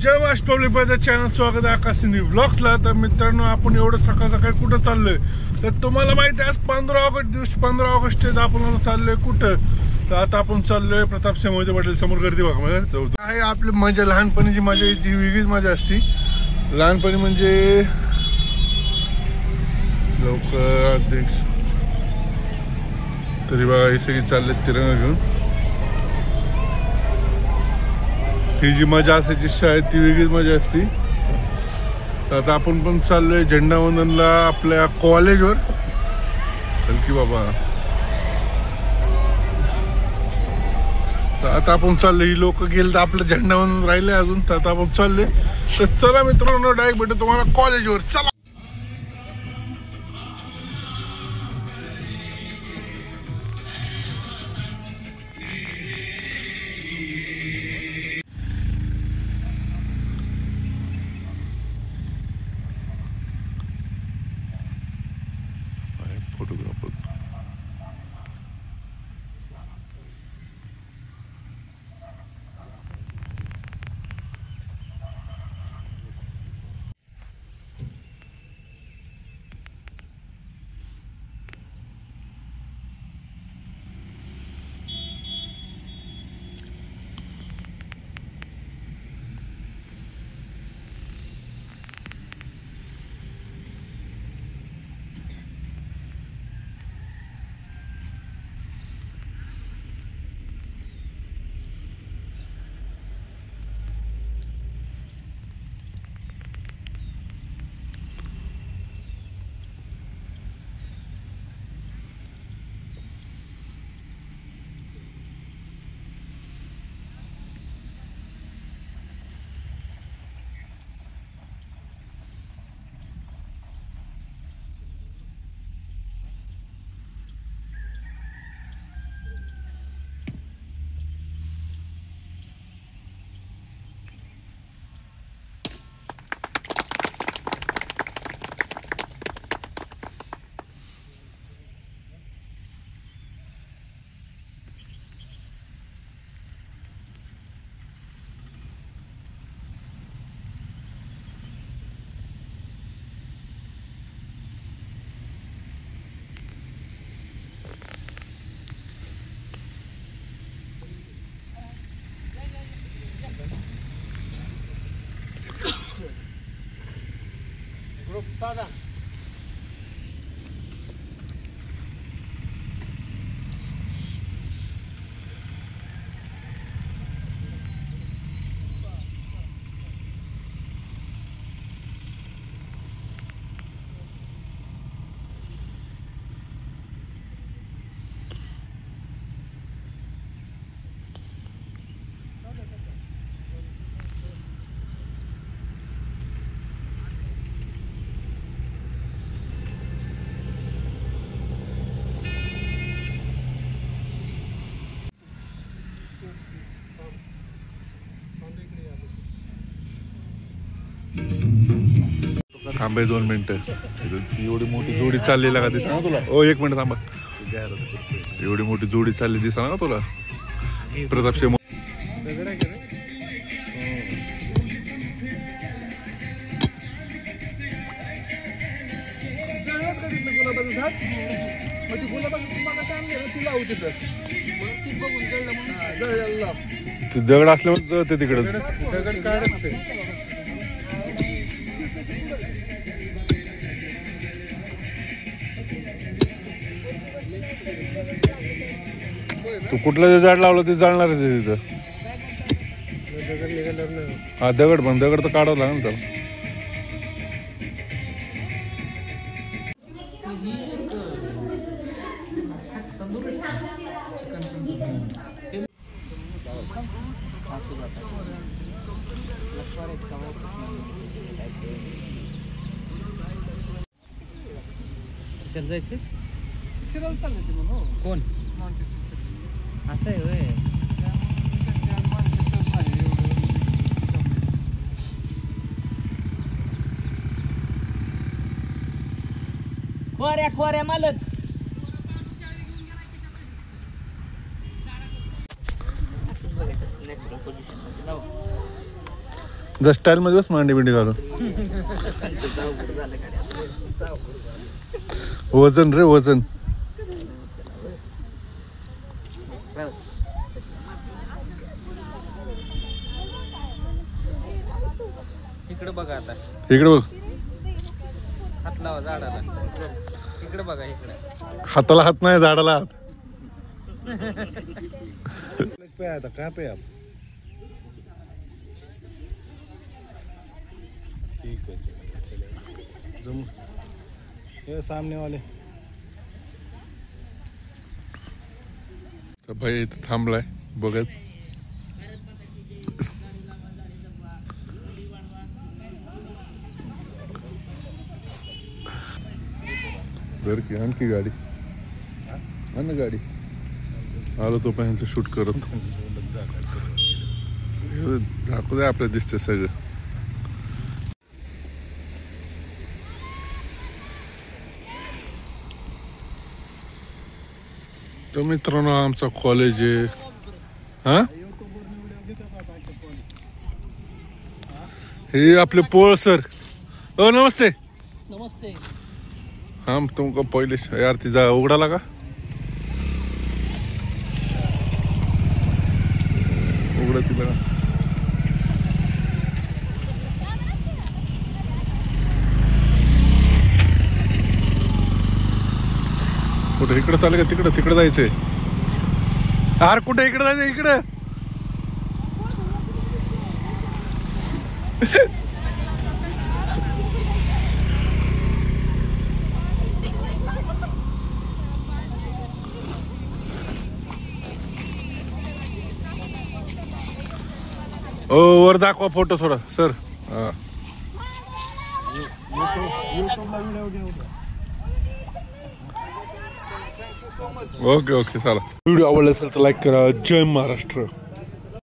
जय वाश public by the channel. स्वागत आहे आकाश सिंधी व्लॉग्सला. तर मित्रांनो, आपण एवढं सकाळ सकाळी कुठं चाललोय तर तुम्हाला माहिती आहे, आज 15 ऑगस्ट दिवशी 15 ऑगस्ट आपण चाललोय कुठं. तर आता आपण चाललोय प्रतापसिंह मोहिते पाटील समोर गर्दी बघा आहे. आपली मजा लहानपणीची मजा जी वेगळीच मजा असती. लहानपणी म्हणजे लवकर अध्यक्ष तरी बघा हे सगळी चालले तिरंगा घेऊन. ही जी मजा असायची शाळेत ती वेगळीच मजा असती. तर आता आपण पण चाललोय झेंडावंदनला आपल्या कॉलेजवर. की बाबा तर आता आपण चाललोय. ही लोक गेले तर आपलं झेंडावंदन राहिले अजून. तर आता आपण चाललोय. तर चला मित्रांनो, डायरेक्ट भेटू तुम्हाला कॉलेजवर. चला. फोटोग्राफर्स दादा थांबे 2 मिनिटं. एवढी मोठी जोडी चाललेला का दिसा ना तुला? ओ 1 मिनिट थांबा. एवढी मोठी जोडी चालली दिसा ना तुला? प्रतापसिंह दगड असल्यामुळे ते तिकडे दगड काढत तू कुठलं जे झाड लावलं ते जाळणार आहे तिथं. हा दगड पण दगड तर काढावं लागेल त्याला. जायचे फिरायला चालले ते म्हणून कोण असं आहे होय कोऱ्या मालक द स्टाईल मध्ये बस मांडी बिंडी घालून वजन रे वजन इकडे बघा आता इकडे बघ हात लावा झाडाला इकडे बघा इकडे हाताला हात नाही झाडाला हात आता काय पे आप ठीक है जम ये सामने वाले तर भाई इथं थांबलाय बघत जर की आणखी गाडी आण गाडी आलो तो पण शूट करत झाकू दे आपल्या दिसते सगळं तर मित्रांनो आमचा कॉलेज आहे हा हे आपले पोळ सर ओ नमस्ते नमस्ते हा तुमका पहिले यार तिचा उघडाला का उघडा तिला कुठे इकडे चालेल का तिकडे तिकडे जायचंय यार कुठे इकडे जायचं इकडे ओ वर दाखवा फोटो थोडा सर हा ओके ओके चला व्हिडिओ आवडला असेल तर लाईक करा जय महाराष्ट्र